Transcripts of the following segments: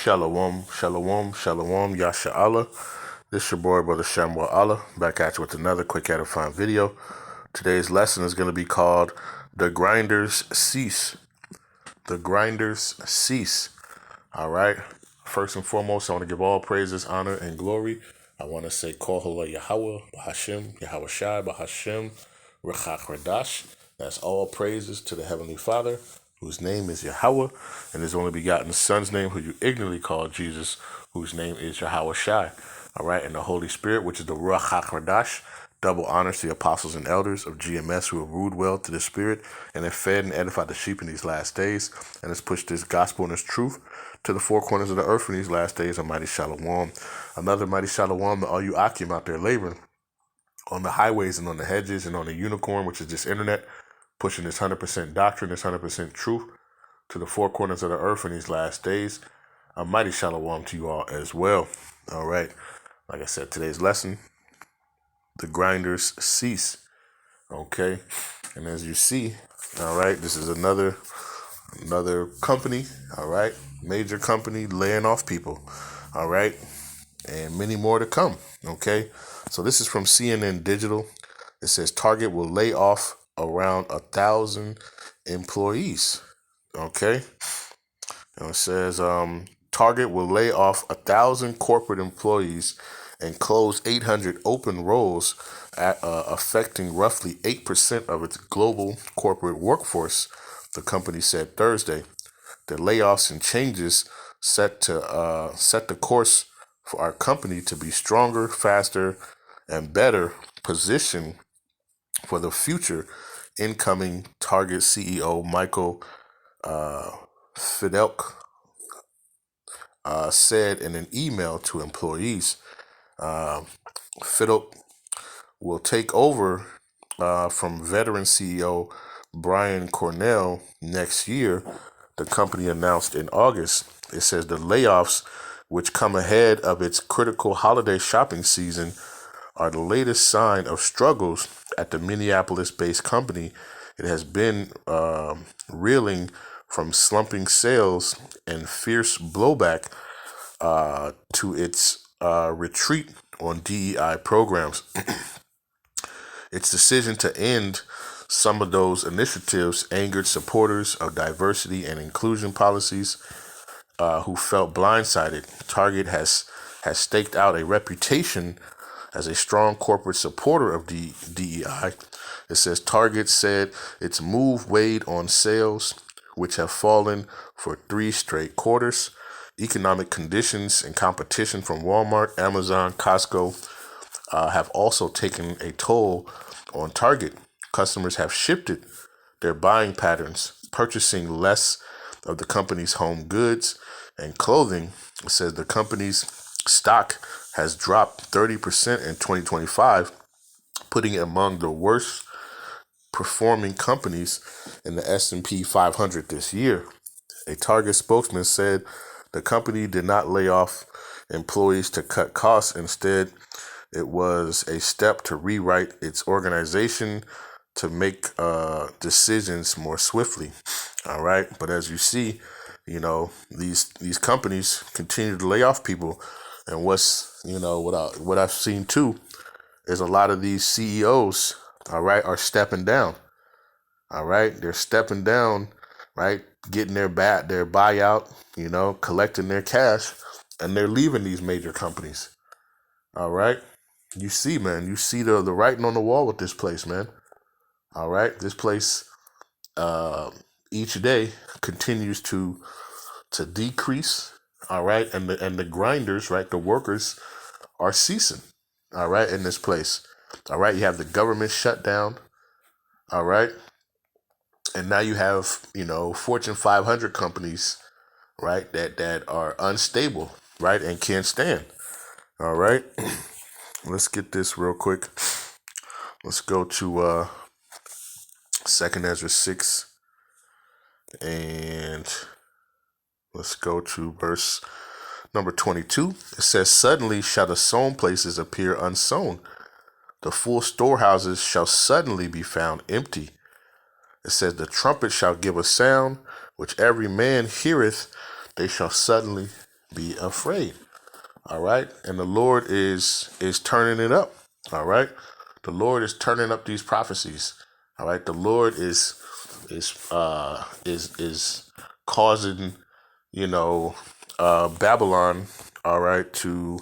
Shalom, shalom, shalom, Yasha. This your boy, Brother Shamwa Allah, back at you with another quick edifying video. Today's lesson is going to be called The Grinders Cease. The Grinders Cease. All right. First and foremost, I want to give all praises, honor, and glory. I want to say, Call Halal Yahawah, Bahasham, Yahawashi, Bahasham, Qadash. That's all praises to the Heavenly Father, whose name is Yahawah, and his only begotten Son's name, who you ignorantly call Jesus, whose name is Yahawashi. All right, and the Holy Spirit, which is the Rawchaa. Double honors to the apostles and elders of GMS who have ruled well to the Spirit and have fed and edified the sheep in these last days, and has pushed this gospel and this truth to the four corners of the earth in these last days. A mighty shalom. Another mighty shalom to all you Akim out there laboring on the highways and on the hedges and on the unicorn, which is this internet, pushing this 100% doctrine, this 100% truth to the four corners of the earth in these last days. A mighty shalom to you all as well. All right. Like I said, today's lesson, the grinders cease. Okay. And as you see, all right, this is another company, all right, major company laying off people, all right, and many more to come. Okay. So this is from CNN Digital. It says Target will lay off around 1,000 employees. Okay. And it says Target will lay off 1,000 corporate employees and close 800 open roles, affecting roughly 8% of its global corporate workforce, the company said Thursday. The layoffs and changes set the course for our company to be stronger, faster, and better positioned for the future, incoming Target CEO Michael Fidelk said in an email to employees. Fidelk will take over from veteran CEO Brian Cornell next year, the company announced in August. It says the layoffs, which come ahead of its critical holiday shopping season, are the latest sign of struggles at the Minneapolis-based company. It has been reeling from slumping sales and fierce blowback to its retreat on DEI programs. Its decision to end some of those initiatives angered supporters of diversity and inclusion policies who felt blindsided. Target has staked out a reputation as a strong corporate supporter of DEI. It says Target said its move weighed on sales, which have fallen for 3 straight quarters. Economic conditions and competition from Walmart, Amazon, Costco have also taken a toll on Target. Customers have shifted their buying patterns, purchasing less of the company's home goods and clothing. It says the company's stock has dropped 30% in 2025, putting it among the worst performing companies in the S&P 500 this year. A Target spokesman said the company did not lay off employees to cut costs. Instead, it was a step to rewrite its organization to make decisions more swiftly. All right. But as you see, you know, these companies continue to lay off people. And what I've seen too is a lot of these CEOs, all right, are stepping down. All right. They're stepping down, right, getting their buyout, collecting their cash, and they're leaving these major companies. All right. You see, man, you see the writing on the wall with this place, man. All right. This place each day continues to decrease. All right. And the grinders, right, the workers are ceasing. All right. In this place. All right. You have the government shut down. All right. And now you have, Fortune 500 companies, right, that are unstable, right, and can't stand. All right. Let's get this real quick. Let's go to 2 Esdras 6, and let's go to verse number 22. It says, "Suddenly shall the sown places appear unsown. The full storehouses shall suddenly be found empty." It says, "The trumpet shall give a sound, which every man heareth. They shall suddenly be afraid. All right. And the Lord is turning it up. All right. The Lord is turning up these prophecies. All right. The Lord is causing, Babylon, all right, to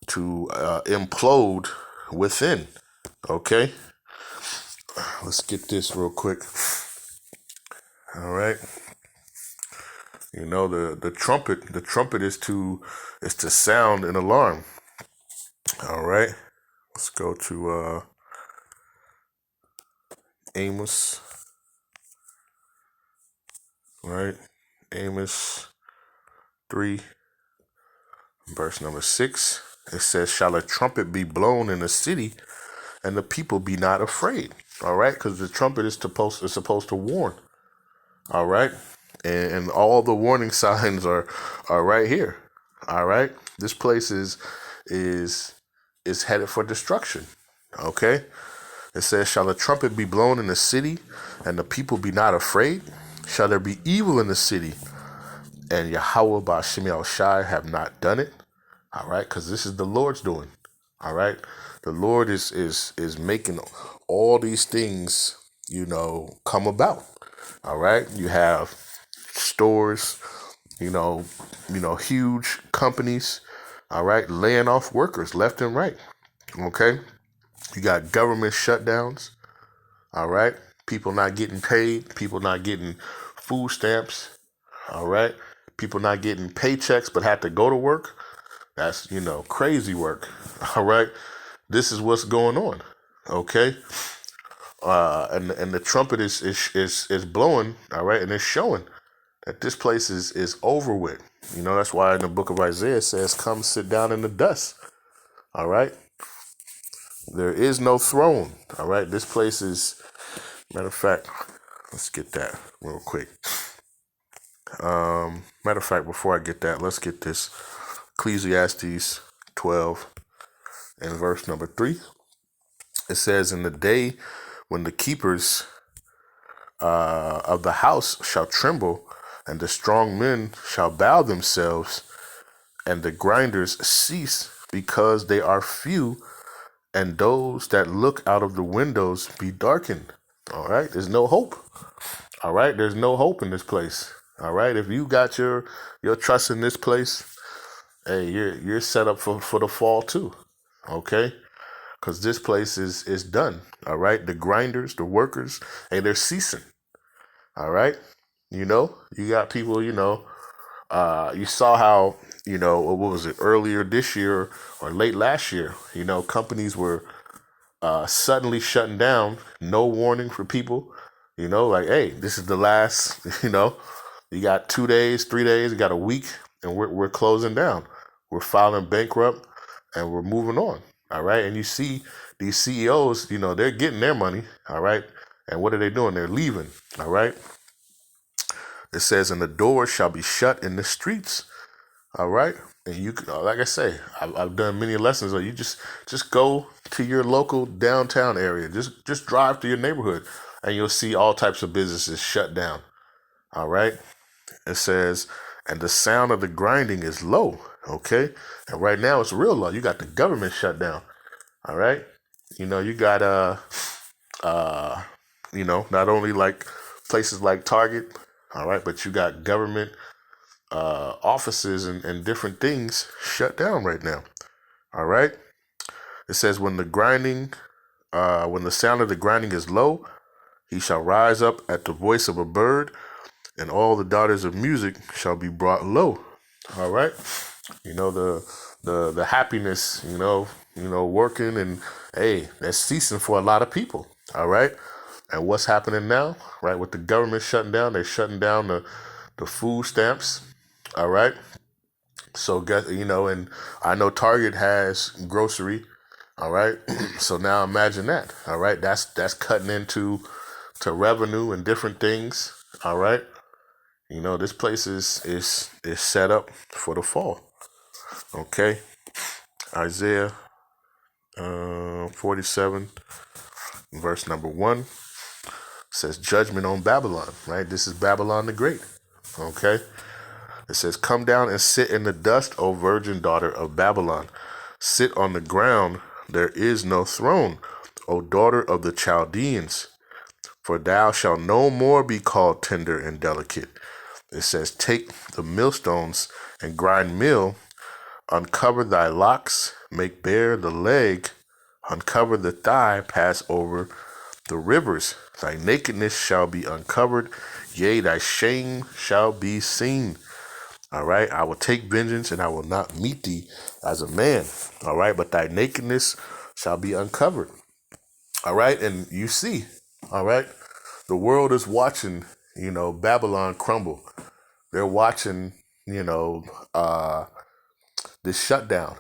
implode within. Okay. Let's get this real quick. All right. The trumpet is to sound an alarm. All right. Let's go to Amos. Right. Amos 3, verse number 6. It says, "Shall a trumpet be blown in the city, and the people be not afraid?" All right, because the trumpet is supposed to warn. All right, and all the warning signs are right here. All right, this place is headed for destruction. Okay, it says, "Shall a trumpet be blown in the city, and the people be not afraid? Shall there be evil in the city, and Yahawah Bahasham have not done it?" All right, because this is the Lord's doing. All right, the Lord is making all these things, come about. All right, you have stores, huge companies. All right, laying off workers left and right. Okay, you got government shutdowns. All right, people not getting paid, people not getting food stamps. All right, people not getting paychecks but have to go to work. That's, crazy work. All right. This is what's going on. Okay. And the trumpet is blowing. All right. And it's showing that this place is over with. That's why in the book of Isaiah it says, "Come sit down in the dust." All right. There is no throne. All right. This place is, matter of fact, let's get that real quick. Matter of fact, before I get that, let's get this. Ecclesiastes 12 and verse number 3. It says, "In the day when the keepers of the house shall tremble, and the strong men shall bow themselves, and the grinders cease, because they are few, and those that look out of the windows be darkened." All right, there's no hope. All right, there's no hope in this place. All right, if you got your trust in this place, hey, you're set up for the fall too. Okay. Because this place is done. All right. The grinders, the workers, hey, they're ceasing. All right. You got people, you saw how, what was it, earlier this year or late last year, companies were suddenly shutting down, no warning for people, like, hey, this is the last, you got 2 days, 3 days, you got a week, and we're closing down. We're filing bankrupt, and we're moving on. All right. And you see these CEOs, they're getting their money. All right. And what are they doing? They're leaving. All right. It says, "And the doors shall be shut in the streets." All right. And you can, like I say, I've done many lessons. You just go to your local downtown area. Just drive to your neighborhood, and you'll see all types of businesses shut down. All right. It says, "And the sound of the grinding is low." Okay. And right now it's real low. You got the government shut down. All right. You got not only like places like Target, all right, but you got government offices and different things shut down right now. All right. It says, when the sound of the grinding is low, he shall rise up at the voice of a bird, and all the daughters of music shall be brought low. All right. The happiness, working, and hey, that's ceasing for a lot of people. All right. And what's happening now, right? With the government shutting down, they're shutting down the food stamps. All right. So and I know Target has grocery. All right. So now imagine that. All right. That's cutting into revenue and different things. All right. This place is set up for the fall. Okay. Isaiah 47, verse number 1 says, "Judgment on Babylon," right? This is Babylon the Great. Okay. It says, "Come down and sit in the dust, O virgin daughter of Babylon. Sit on the ground, there is no throne, O daughter of the Chaldeans. For thou shalt no more be called tender and delicate." It says, "Take the millstones and grind meal, uncover thy locks, make bare the leg, uncover the thigh, pass over the rivers. Thy nakedness shall be uncovered, yea, thy shame shall be seen." All right, "I will take vengeance, and I will not meet thee as a man." All right, "But thy nakedness shall be uncovered." All right, and you see, all right, the world is watching, Babylon crumble. They're watching, this shutdown.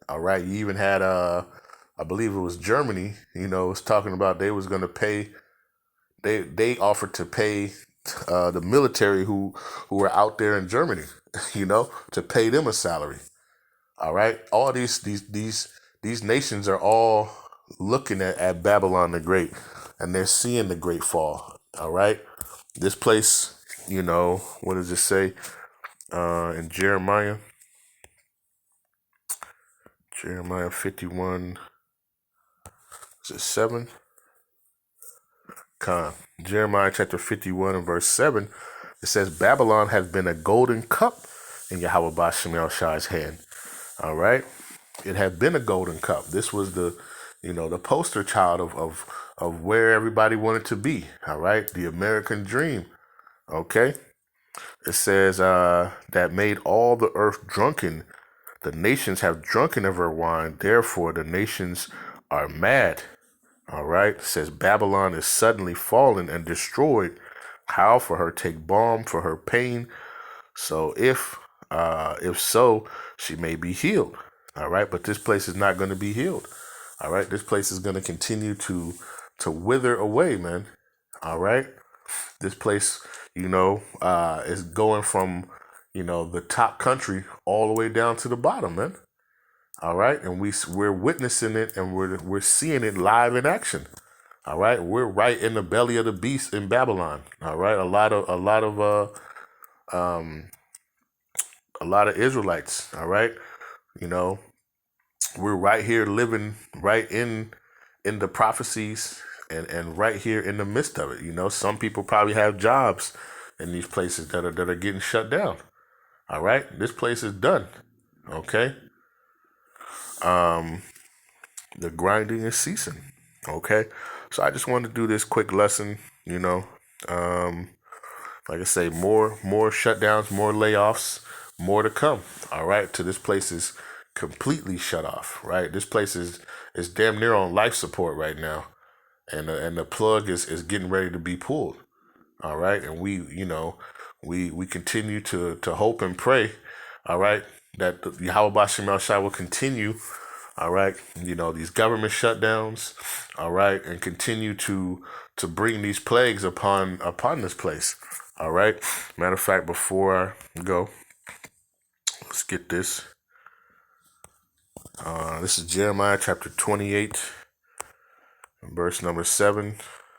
All right, you even had, I believe it was Germany, was talking about they was going to pay. They offered to pay the military who were out there in Germany, to pay them a salary. All right, all these nations are all looking at Babylon the Great, and they're seeing the great fall. All right, this place, what does it say in Jeremiah 51? Is it 7? Jeremiah chapter 51 and verse 7. It says, "Babylon has been a golden cup in Yahawah hand." All right, it had been a golden cup. This was the poster child of where everybody wanted to be. All right, the American dream. Okay, it says that made all the earth drunken. The nations have drunken of her wine. Therefore, the nations are mad. All right, it says Babylon is suddenly fallen and destroyed. How for her take balm for her pain? So if so, she may be healed. All right, but this place is not going to be healed. All right, this place is going to continue to wither away, man. All right, this place, is going from, the top country all the way down to the bottom, man. All right, and we're witnessing it, and we're seeing it live in action. All right, we're right in the belly of the beast in Babylon. All right, a lot of Israelites. All right, we're right here living right in the prophecies, and right here in the midst of it. Some people probably have jobs in these places that are getting shut down. All right, this place is done. Okay, the grinding is ceasing. Okay, so I just wanted to do this quick lesson. Like I say, more shutdowns, more layoffs, more to come. All right, till this place is completely shut off. Right, this place is damn near on life support right now, and the plug is getting ready to be pulled. All right, and we continue to hope and pray. All right, that the Yahawah will continue. All right, these government shutdowns. All right, and continue to bring these plagues upon this place. All right. Matter of fact, before I go, let's get this. This is Jeremiah chapter 28, verse number 7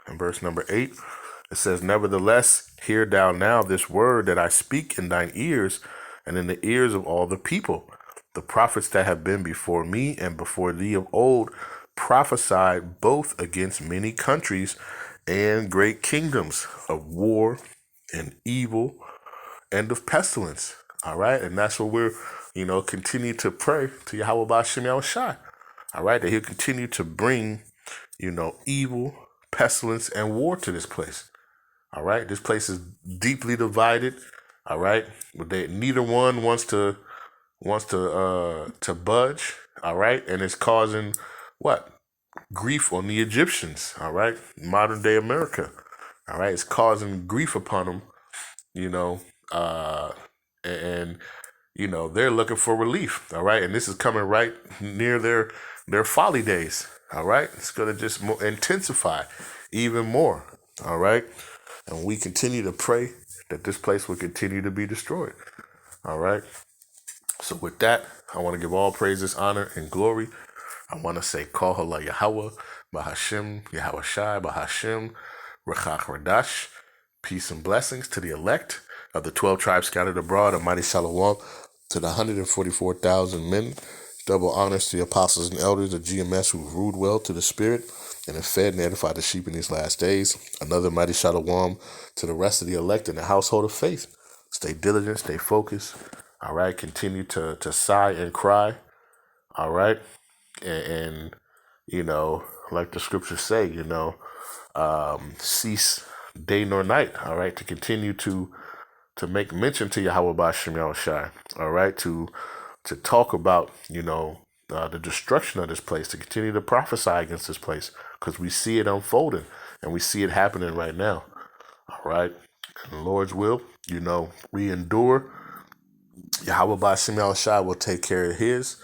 and verse number 8. It says, "Nevertheless, hear thou now this word that I speak in thine ears and in the ears of all the people. The prophets that have been before me and before thee of old prophesied both against many countries and great kingdoms of war and evil and of pestilence." All right, and that's what we're, continue to pray to Yahawashi. All right, that he'll continue to bring, evil, pestilence, and war to this place. All right, this place is deeply divided. All right, but neither one wants to budge. All right, and it's causing what? Grief on the Egyptians. All right, modern day America. All right, it's causing grief upon them. And they're looking for relief. All right, and this is coming right near their folly days. All right, it's gonna just intensify even more. All right, and we continue to pray that this place will continue to be destroyed. All right, so with that, I want to give all praises, honor, and glory. I want to say, Call Halal Yahawah, Bahasham, Yahawashi, Bahasham, Rawchaa, Qadash. Peace and blessings to the elect. Of the 12 tribes scattered abroad, a mighty shalom to the 144,000 men. Double honors to the apostles and elders of GMS who ruled well to the spirit and have fed and edified the sheep in these last days. Another mighty shalom to the rest of the elect in the household of faith. Stay diligent, stay focused. All right, continue to sigh and cry. All right, and like the scriptures say, cease day nor night. All right, to continue to make mention to Yahawah Bahasham Yahawashi. All right, to talk about the destruction of this place, to continue to prophesy against this place, because we see it unfolding and we see it happening right now. All right, in the Lord's will, we endure. Yahawah Bahasham Yahawashi will take care of his.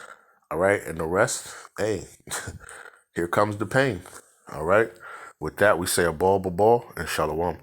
All right, and the rest, hey, here comes the pain. All right, with that we say a ball, and shalom.